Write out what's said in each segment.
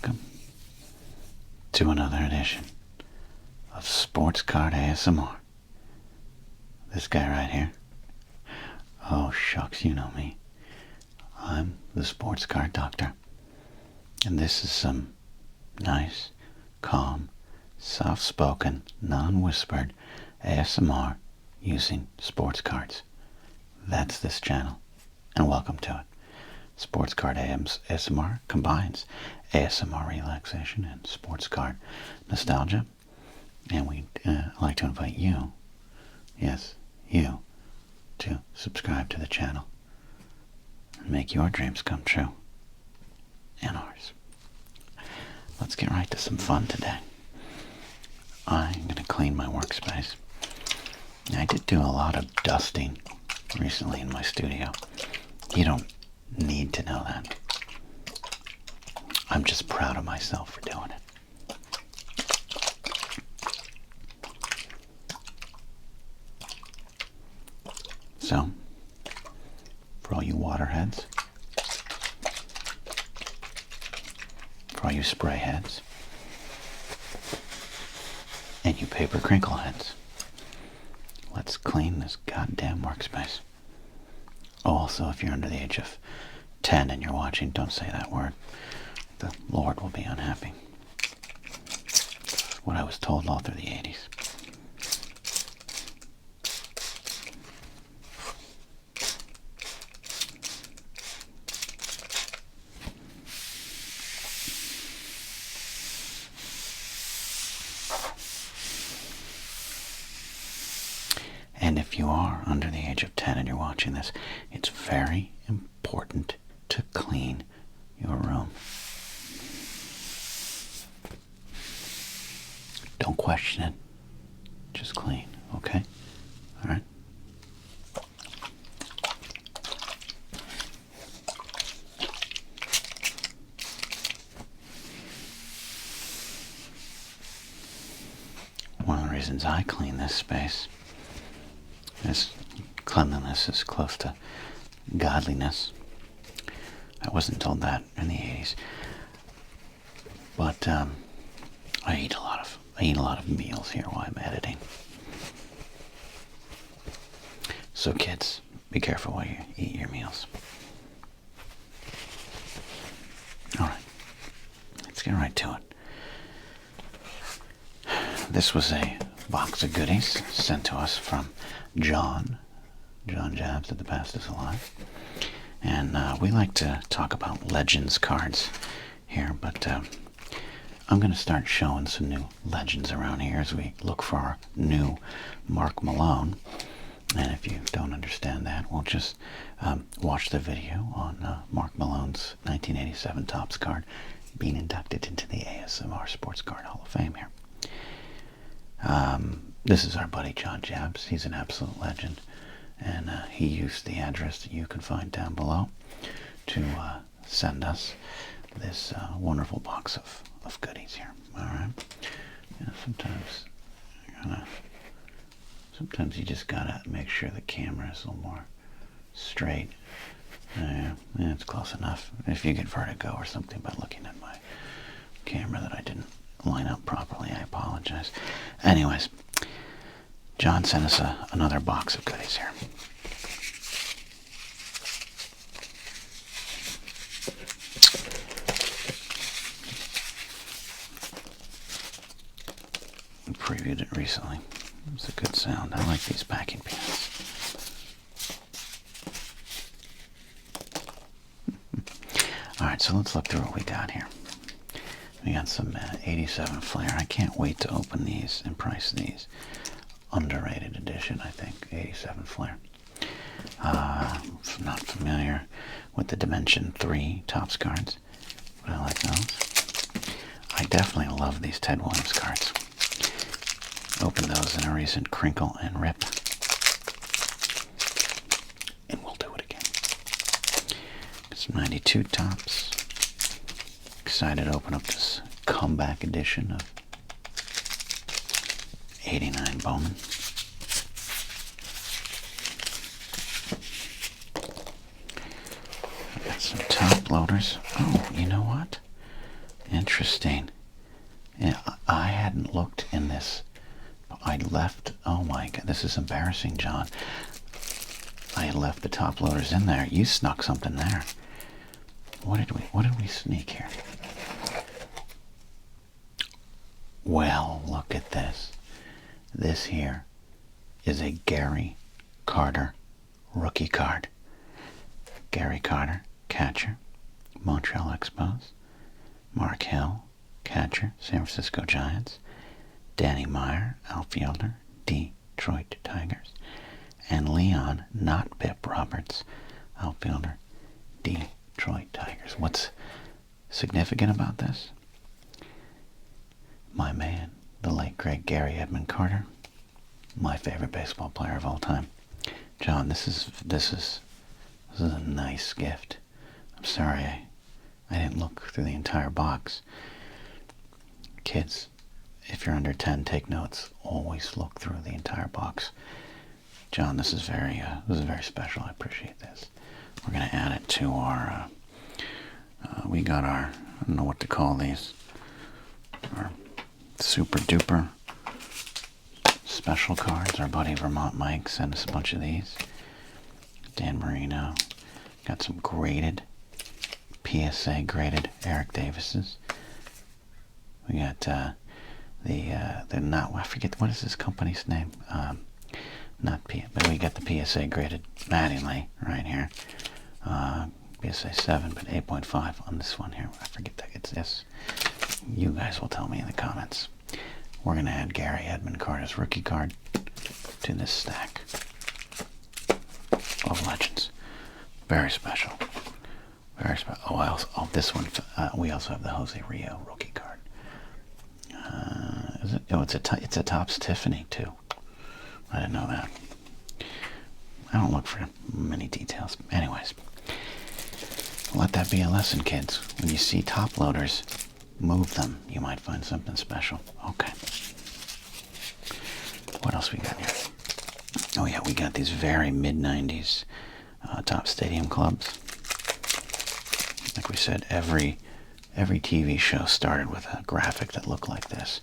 welcome to another edition of Sports Card ASMR. This guy right here. Oh, shucks, you know me. I'm the Sports Card Doctor. And this is some nice, calm, soft-spoken, non-whispered ASMR using sports cards. That's this channel, and welcome to it. Sports Card ASMR combines ASMR relaxation and sports card nostalgia. And we'd like to invite you, yes, you, to subscribe to the channel and make your dreams come true, and ours. Let's get right to some fun today. I'm going to clean my workspace. I did do a lot of dusting recently in my studio. You don't need to know that. I'm just proud of myself for doing it. So, for all you waterheads, for all you spray heads, and you paper crinkle heads, let's clean this goddamn workspace. Also, if you're under the age of 10 and you're watching, don't say that word. The Lord will be unhappy. That's what I was told all through the 80s. And if you are under the age of 10 and you're watching this, it's very important to clean your room. Don't question it. Just clean, okay? All right? One of the reasons I clean this space is cleanliness is close to godliness. I wasn't told that in the 80s, but I eat a lot of meals here while I'm editing. So kids, be careful while you eat your meals. All right, let's get right to it. This was a box of goodies sent to us from John Jabs at The Past Is Alive. And we like to talk about Legends cards here, but I'm going to start showing some new Legends around here as we look for our new Mark Malone. And if you don't understand that, we'll just watch the video on Mark Malone's 1987 Topps card being inducted into the ASMR Sports Card Hall of Fame here. This is our buddy John Jabs. He's an absolute legend. And he used the address that you can find down below to send us this wonderful box of goodies here. All right. Yeah, sometimes you just gotta make sure the camera is a little more straight. Yeah, it's close enough. If you get vertigo or something by looking at my camera that I didn't line up properly, I apologize. Anyways, John sent us another box of goodies here. I previewed it recently. It's a good sound. I like these packing peanuts. Alright, so let's look through what we got here. We got some 87 Flair. I can't wait to open these and price these. Underrated edition, I think, 87 Flair. I'm not familiar with the Dimension 3 Topps cards, but I like those. I definitely love these Ted Williams cards. Opened those in a recent Crinkle and Rip. And we'll do it again. It's 92 Topps. Excited to open up this comeback edition of 89 Bowman. I got some top loaders. Oh, you know what? Interesting. Yeah, I hadn't looked in this. I left, oh my god, this is embarrassing, John. I left the top loaders in there. You snuck something there. What did we sneak here? Well, look at this. This here is a Gary Carter rookie card. Gary Carter, catcher, Montreal Expos. Mark Hill, catcher, San Francisco Giants. Danny Meyer, outfielder, Detroit Tigers. And Leon, not Pip Roberts, outfielder, Detroit Tigers. What's significant about this? My man, the late great Gary Edmund Carter, my favorite baseball player of all time. John, this is a nice gift. I'm sorry I didn't look through the entire box. Kids, if you're under 10, take notes. Always look through the entire box. John, this is very special. I appreciate this. We're going to add it to our, we got our, I don't know what to call these, our super duper special cards. Our buddy Vermont Mike sent us a bunch of these. Dan Marino. Got some graded, PSA graded Eric Davis's. We got the not, I forget, what is this company's name? But we got the PSA graded Mattingly right here. PSA 7, but 8.5 on this one here. I forget that it's this. You guys will tell me in the comments. We're going to add Gary Edmund Carter's rookie card to this stack of legends. Very special. Very special. Oh, this one. We also have the Jose Rio rookie card. Is it? Oh, it's a Topps Tiffany too. I didn't know that. I don't look for many details. Anyways, let that be a lesson, kids. When you see top loaders, move them. You might find something special. Okay. What else we got here? Oh yeah, we got these very mid-90s Topps Stadium clubs. Like we said, every TV show started with a graphic that looked like this.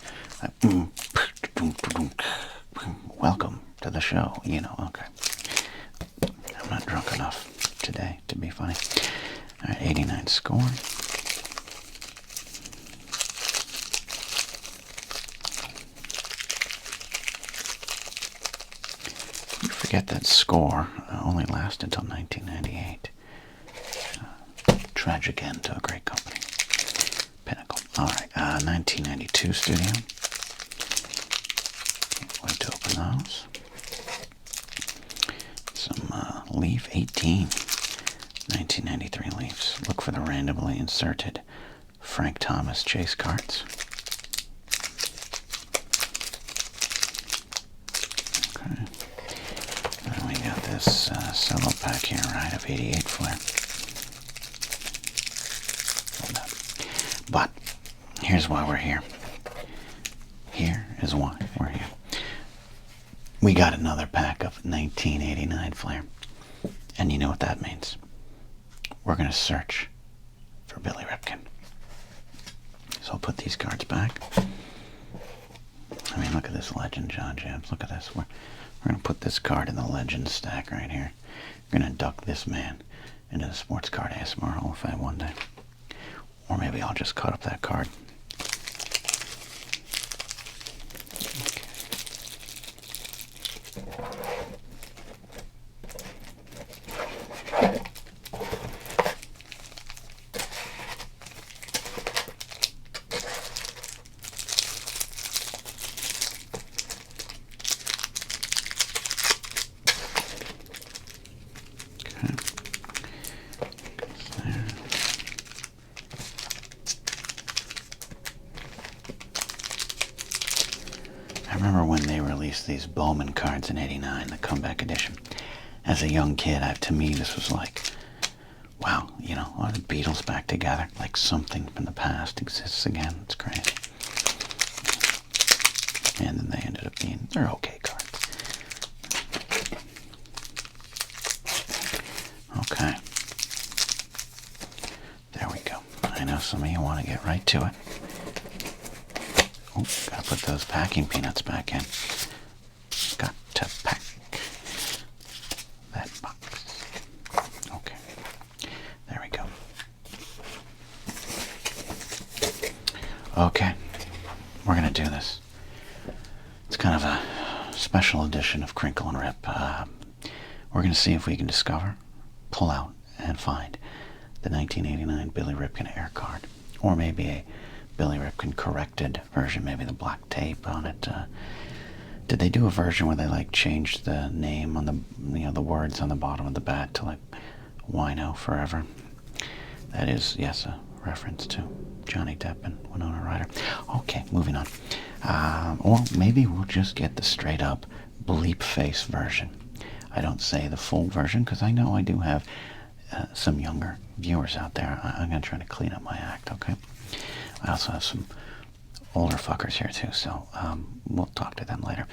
Welcome to the show, you know. Okay. I'm not drunk enough today to be funny. All right, 89 score. You forget that score only lasted until 1998. Tragic end to a great company. Pinnacle. All right, 1992 studio. Can't wait to open those. Some Leaf 18. 1993 Leafs. Look for the randomly inserted Frank Thomas chase cards. Okay. And we got this solo pack here, right, of 88 Flair. But here's why we're here. Here is why we're here. We got another pack of 1989 Flair. And you know what that means. We're going to search for Billy Ripken. So I'll put these cards back. I mean, look at this legend, John Jams. Look at this. We're going to put this card in the legend stack right here. We're going to induct this man into the Sports Card ASMR Hall of Fame one day. Or maybe I'll just cut up that card. I remember when they released these Bowman cards in '89, the comeback edition. As a young kid, to me, this was like, wow, you know, are the Beatles back together? Like something from the past exists again. It's crazy. And then they ended up being, they're okay cards. Okay. There we go. I know some of you want to get right to it. Oh, gotta put those packing peanuts back in. Got to pack that box. Okay, there we go. Okay, we're gonna do this. It's kind of a special edition of Crinkle and Rip. We're gonna see if we can discover, pull out, and find the 1989 Billy Ripken Air card, or maybe a Billy Ripken corrected version, maybe the black tape on it. Did they do a version where they like changed the name on the the words on the bottom of the bat to like Wino Forever? That is, yes, a reference to Johnny Depp and Winona Ryder. Okay, moving on. Or maybe we'll just get the straight up bleep face version. I don't say the full version because I know I do have some younger viewers out there. I'm going to try to clean up my act, okay? I also have some older fuckers here too, so we'll talk to them later.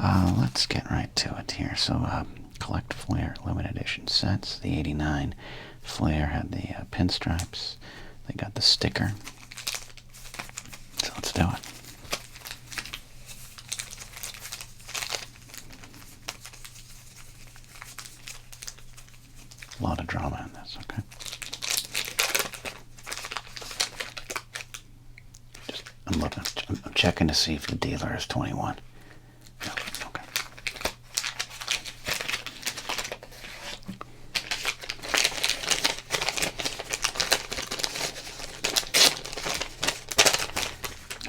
Let's get right to it here. So, collect Flair limited edition sets. The 89 Flair had the pinstripes. They got the sticker. So let's do it. A lot of drama in this, okay? I'm checking to see if the dealer is 21. No, okay.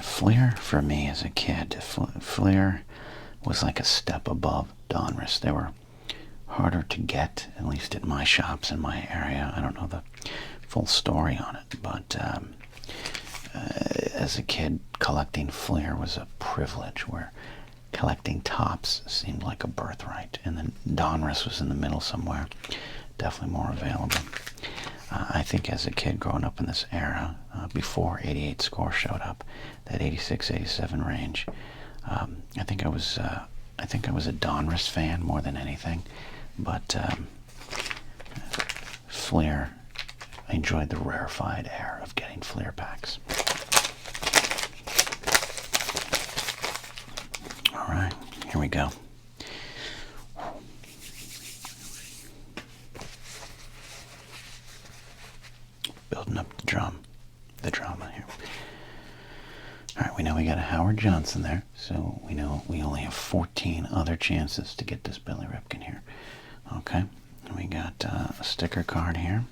Flair, for me as a kid, Flair was like a step above Donruss. They were harder to get, at least at my shops in my area. I don't know the full story on it, but as a kid, collecting Flair was a privilege, where collecting tops seemed like a birthright, and then Donruss was in the middle somewhere, definitely more available. I think as a kid growing up in this era, before 88 Score showed up, that 86, 87 range, I think I was a Donruss fan more than anything. But Flair, I enjoyed the rarefied air of getting Flair packs. All right, here we go. Building up the drama here. All right, we know we got a Howard Johnson there, so we know we only have 14 other chances to get this Billy Ripken here. Okay, we got a sticker card here.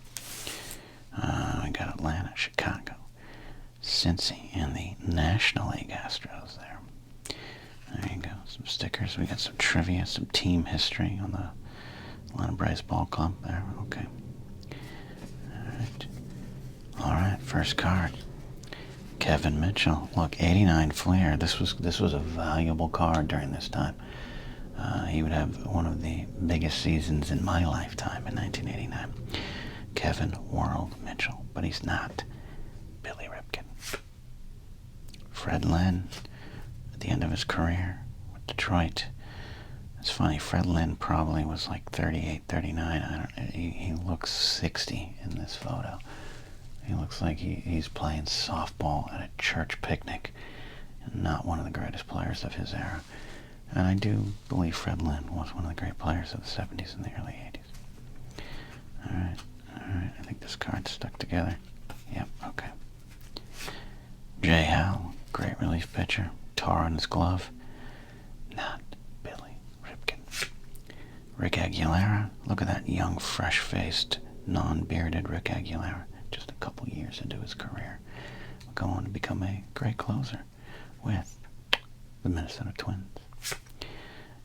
We got Atlanta, Chicago, Cincy, and the National League Astros there. There you go, some stickers. We got some trivia, some team history on the Atlanta Braves Ball Club there. Okay. All right, first card. Kevin Mitchell. Look, 89 Flair. This was a valuable card during this time. He would have one of the biggest seasons in my lifetime in 1989. Kevin World Mitchell, but he's not Billy Ripken. Fred Lynn, at the end of his career with Detroit. It's funny, Fred Lynn probably was like 38, 39. He looks 60 in this photo. He looks like he's playing softball at a church picnic. Not one of the greatest players of his era. And I do believe Fred Lynn was one of the great players of the 70s and the early 80s. All right. I think this card's stuck together. Yep, okay. Jay Howell, great relief pitcher. Tar on his glove. Not Billy Ripken. Rick Aguilera. Look at that young, fresh-faced, non-bearded Rick Aguilera. Just a couple years into his career. Will go on to become a great closer with the Minnesota Twins.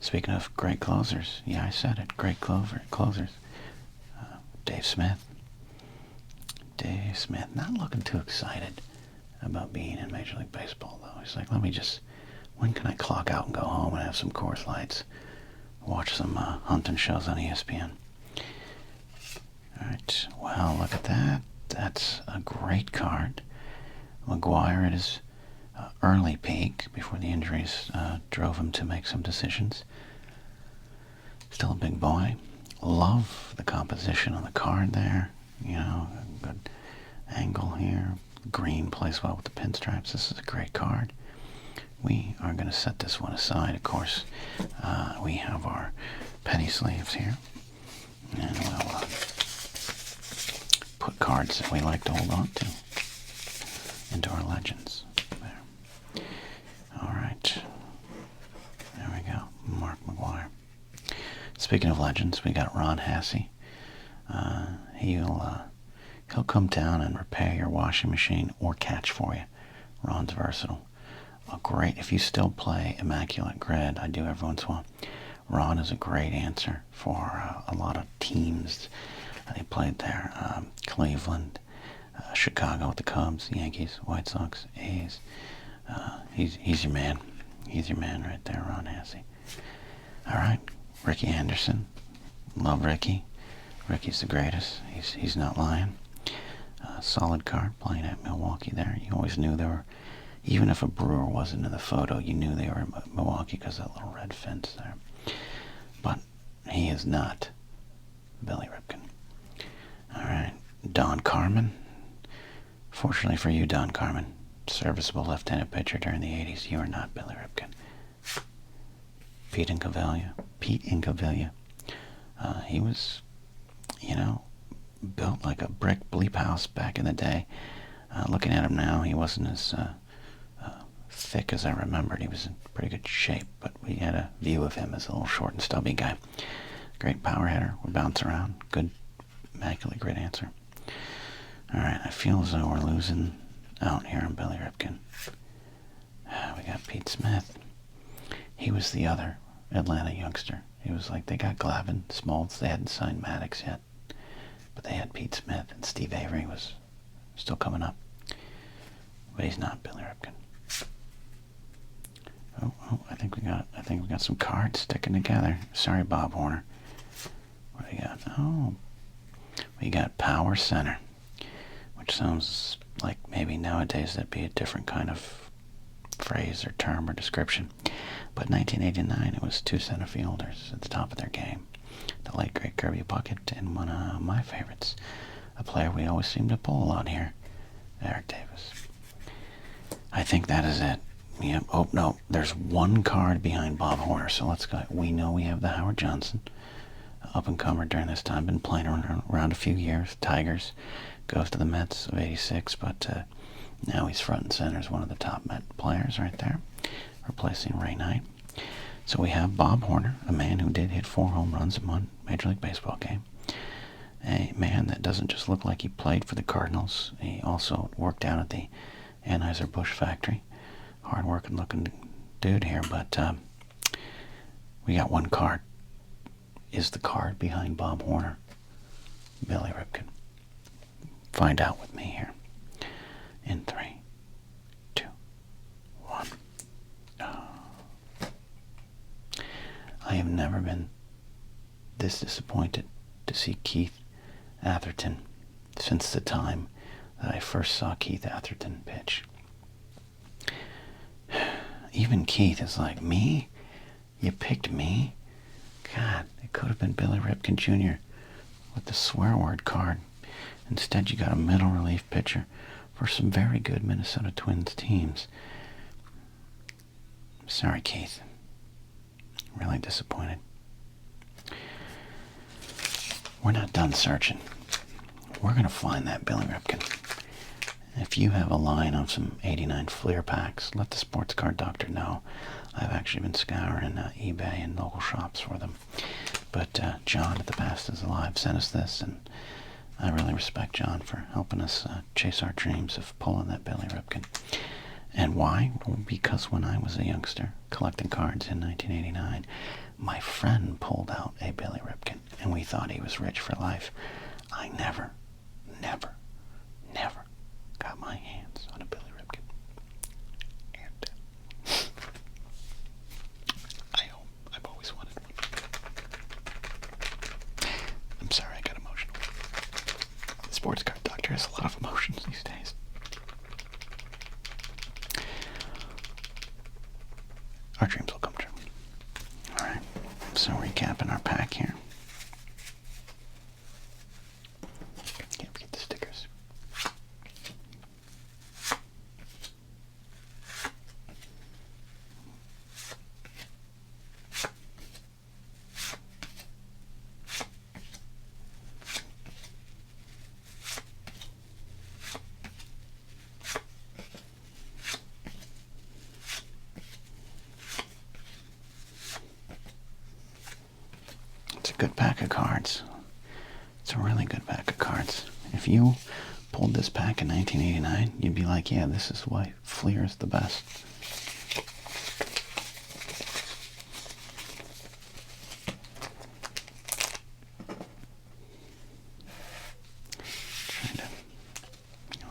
Speaking of great closers, yeah, I said it, great closers. Dave Smith. Dave Smith, not looking too excited about being in Major League Baseball, though. He's like, when can I clock out and go home and have some Coors Lights? Watch some hunting shows on ESPN. All right, wow, look at that. That's a great card. McGuire at his early peak before the injuries drove him to make some decisions. Still a big boy. Love the composition on the card there. You know, good angle here. Green plays well with the pinstripes. This is a great card. We are going to set this one aside. Of course, we have our penny sleeves here. And we'll put cards that we like to hold on to into our legends. There. All right. There we go. Mark McGuire. Speaking of legends, we got Ron Hassey. He'll come down and repair your washing machine or catch for you. Ron's versatile. Great. If you still play Immaculate Grid, I do every once in a while. Ron is a great answer for a lot of teams. He played there. Cleveland, Chicago with the Cubs, Yankees, White Sox, A's. He's your man. He's your man right there, Ron Hassey. All right. Ricky Anderson. Love Ricky. Ricky's the greatest. He's not lying. Solid card playing at Milwaukee there. You always knew they were, even if a Brewer wasn't in the photo, you knew they were in Milwaukee because of that little red fence there. But he is not Billy Ripken. All right. Don Carmen. Fortunately for you, Don Carmen, serviceable left-handed pitcher during the 80s. You are not Billy Ripken. Pete Incaviglia. He was, built like a brick bleep house back in the day. Looking at him now, he wasn't as thick as I remembered. He was in pretty good shape, but we had a view of him as a little short and stubby guy. Great power hitter, would bounce around. Good, immaculate grid answer. All right, I feel as though we're losing out here on Billy Ripken. We got Pete Smith. He was the other Atlanta youngster. He was like, they got Glavine, Smoltz, they hadn't signed Maddox yet. But they had Pete Smith, and Steve Avery was still coming up. But he's not Billy Ripken. Oh, I think we got some cards sticking together. Sorry, Bob Horner. What do we got? Oh, we got Power Center, which sounds like maybe nowadays that'd be a different kind of phrase or term or description. But 1989, it was two center fielders at the top of their game. The late great Kirby Puckett and one of my favorites, a player we always seem to pull a lot here, Eric Davis. I think that is it. Yep. Oh, no, there's one card behind Bob Horner, so let's go. We know we have the Howard Johnson, up-and-comer during this time, been playing around a few years. Tigers, goes to the Mets of 86, but now he's front and center as one of the top Met players right there, replacing Ray Knight. So we have Bob Horner, a man who did hit 4 home runs in one Major League Baseball game. A man that doesn't just look like he played for the Cardinals. He also worked out at the Anheuser-Busch factory. Hard-working looking dude here, but we got one card. Is the card behind Bob Horner Billy Ripken? Find out with me here. In 3, 2, 1. I have never been this disappointed to see Keith Atherton since the time that I first saw Keith Atherton pitch. Even Keith is like, me? You picked me? God, it could have been Billy Ripken Jr. with the swear word card. Instead, you got a middle relief pitcher for some very good Minnesota Twins teams. Sorry, Keith. Really disappointed. We're not done searching. We're going to find that Billy Ripken. If you have a line of some 89 Fleer packs, let the Sports Card Doctor know. I've actually been scouring eBay and local shops for them. But John at The Past Is Alive sent us this, and I really respect John for helping us chase our dreams of pulling that Billy Ripken. And why? Well, because when I was a youngster collecting cards in 1989, my friend pulled out a Billy Ripken, and we thought he was rich for life. I never got my hands on a Billy Ripken. And I've always wanted one. I'm sorry, I got emotional. The Sports Card Doctor has a lot of emotions these days. Our dreams will come true. Alright, so recapping our pack here. Can't forget the stickers. good pack of cards. It's a really good pack of cards. If you pulled this pack in 1989, you'd be like, yeah, this is why Fleer is the best.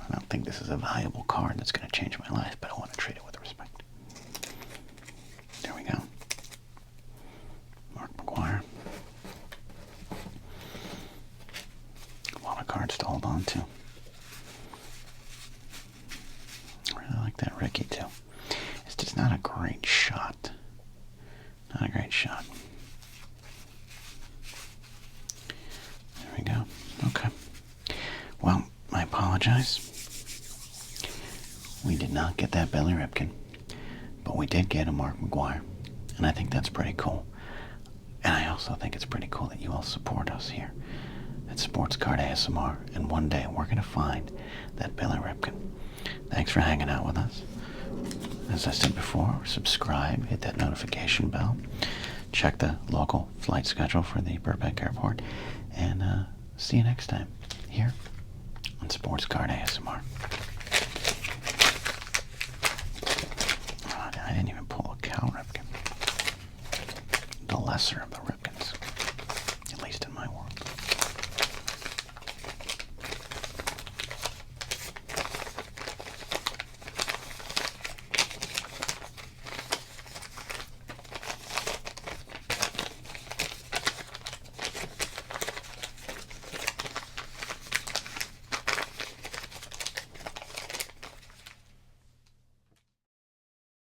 I don't think this is a valuable card that's going to change my life, but I want to treat it with respect. There we go. Mark McGuire. A lot of cards to hold on to. I really like that Ricky too. It's just not a great shot. Not a great shot. There we go. Okay. Well, I apologize. We did not get that Billy Ripken, but we did get a Mark McGuire, and I think that's pretty cool. And I also think it's pretty cool that you all support us here at Sports Card ASMR, and one day we're going to find that Billy Ripken. Thanks for hanging out with us. As I said before, subscribe, hit that notification bell, check the local flight schedule for the Burbank Airport, and see you next time here on Sports Card ASMR. Oh, I didn't even pull a cow Ripken. The lesser of the Ripken.